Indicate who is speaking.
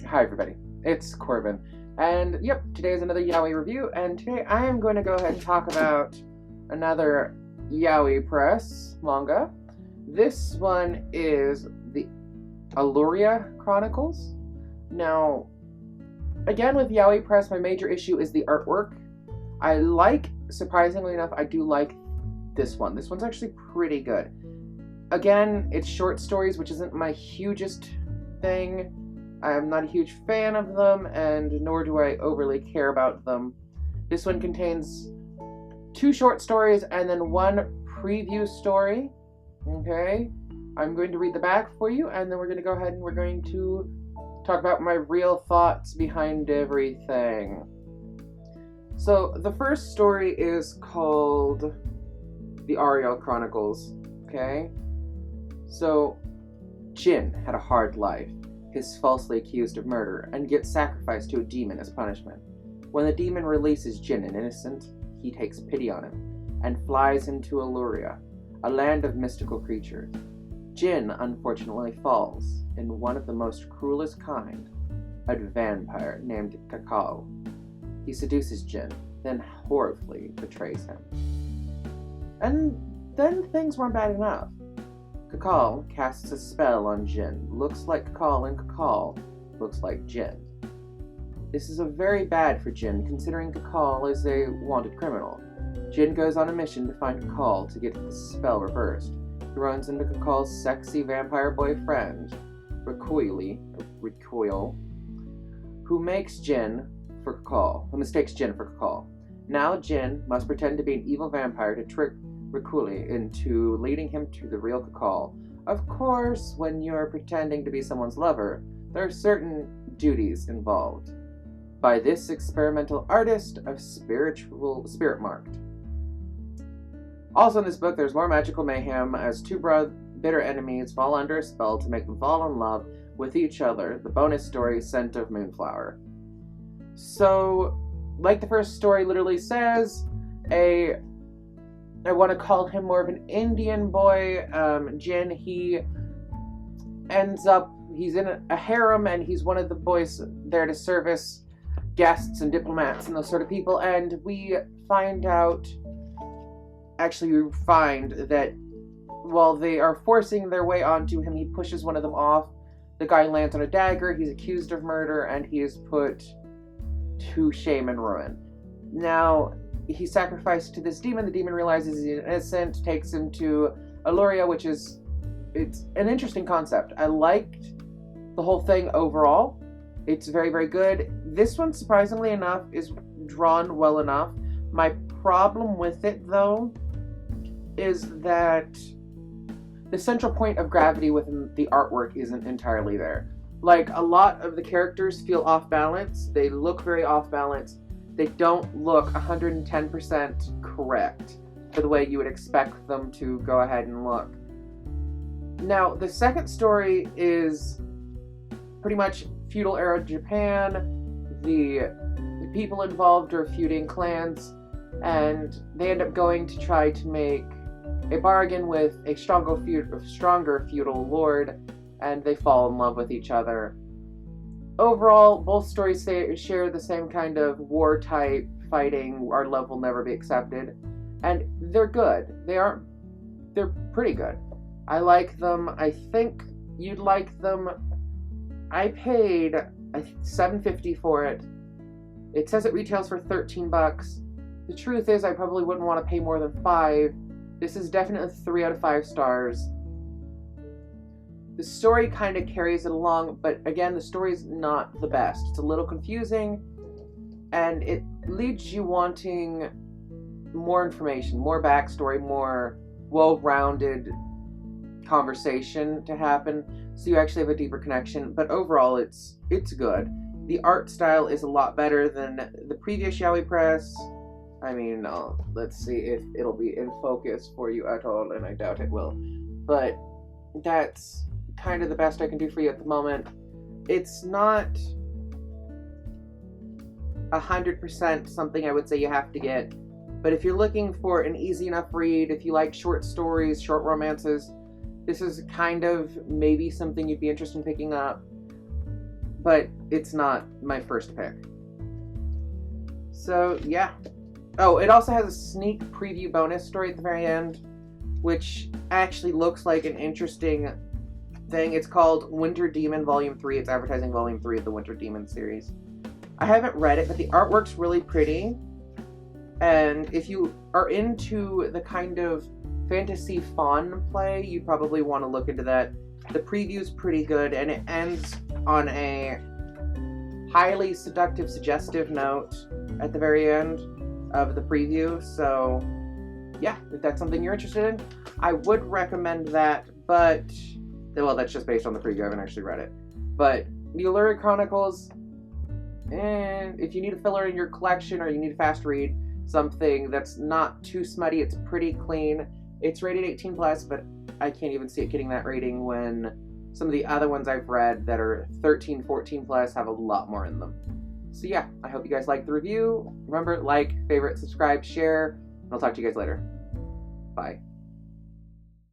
Speaker 1: Hi everybody, it's Corbin, and yep, today is another Yaoi review, and today I am going to go ahead and talk about another Yaoi Press Manga. This one is the Aluria Chronicles. Now, again with Yaoi Press, my major issue is the artwork. Surprisingly enough, I do like this one. This one's actually pretty good. Again, it's short stories, which isn't my hugest thing. I'm not a huge fan of them, and nor do I overly care about them. This one contains 2 short stories and then 1 preview story. Okay, I'm going to read the back for you, and then we're going to go ahead and we're going to talk about my real thoughts behind everything. So the first story is called the Aluria Chronicles. Okay, so Jin had a hard life. Is falsely accused of murder and gets sacrificed to a demon as punishment. When the demon releases Jin, an innocent, he takes pity on him and flies him to Aluria, a land of mystical creatures. Jin unfortunately falls in one of the most cruelest kind, a vampire named Cacao. He seduces Jin, then horribly betrays him. And then things weren't bad enough. Cacao casts a spell on Jin. Looks like Cacao, and Cacao looks like Jin. This is very bad for Jin, considering Cacao is a wanted criminal. Jin goes on a mission to find Cacao to get the spell reversed. He runs into Cacao's sexy vampire boyfriend, Recoil, who mistakes Jin for Cacao. Now Jin must pretend to be an evil vampire to trick Recoil into leading him to the real Cacao. Of course, when you're pretending to be someone's lover, there are certain duties involved. By this experimental artist of spirit marked. Also in this book, there's more magical mayhem as 2 bitter enemies fall under a spell to make them fall in love with each other. The bonus story, Scent of Moonflower. So, like the first story literally says, I want to call him more of an Indian boy. Jin, he's in a harem, and he's one of the boys there to service guests and diplomats and those sort of people, and we find that while they are forcing their way onto him, he pushes one of them off. The guy lands on a dagger, he's accused of murder, and he is put to shame and ruin. Now, he's sacrificed to this demon. The demon realizes he's innocent, takes him to Aluria, it's an interesting concept. I liked the whole thing overall. It's very, very good. This one, surprisingly enough, is drawn well enough. My problem with it, though, is that the central point of gravity within the artwork isn't entirely there. Like, a lot of the characters feel off balance. They look very off balance. They don't look 110% correct for the way you would expect them to go ahead and look. Now, the second story is pretty much feudal era Japan. The people involved are feuding clans, and they end up going to try to make a bargain with a stronger feudal lord, and they fall in love with each other. Overall, both stories share the same kind of war-type fighting, our love will never be accepted, and they're good. They're pretty good. I like them. I think you'd like them. I paid $7.50 for it. It says it retails for $13. The truth is, I probably wouldn't want to pay more than $5. This is definitely 3 out of 5 stars. The story kind of carries it along, but again, the story's not the best. It's a little confusing, and it leaves you wanting more information, more backstory, more well-rounded conversation to happen, so you actually have a deeper connection. But overall, it's good. The art style is a lot better than the previous Yaoi Press. I mean, let's see if it'll be in focus for you at all, and I doubt it will. But that's kind of the best I can do for you at the moment. It's not 100% something I would say you have to get, but if you're looking for an easy enough read, if you like short stories, short romances, this is kind of maybe something you'd be interested in picking up. but it's not my first pick. So, yeah. Oh, it also has a sneak preview bonus story at the very end, which actually looks like an interesting thing. It's called Winter Demon Volume 3. It's advertising Volume 3 of the Winter Demon series. I haven't read it, but the artwork's really pretty. And if you are into the kind of fantasy fawn play, you probably want to look into that. The preview's pretty good, and it ends on a highly seductive, suggestive note at the very end of the preview. So, yeah, if that's something you're interested in, I would recommend that, but, well, that's just based on the preview. I haven't actually read it. But the Aluria Chronicles, and if you need a filler in your collection or you need a fast read, something that's not too smutty, it's pretty clean. It's rated 18 plus, but I can't even see it getting that rating when some of the other ones I've read that are 13, 14 plus have a lot more in them. So yeah, I hope you guys liked the review. Remember, like, favorite, subscribe, share, and I'll talk to you guys later. Bye.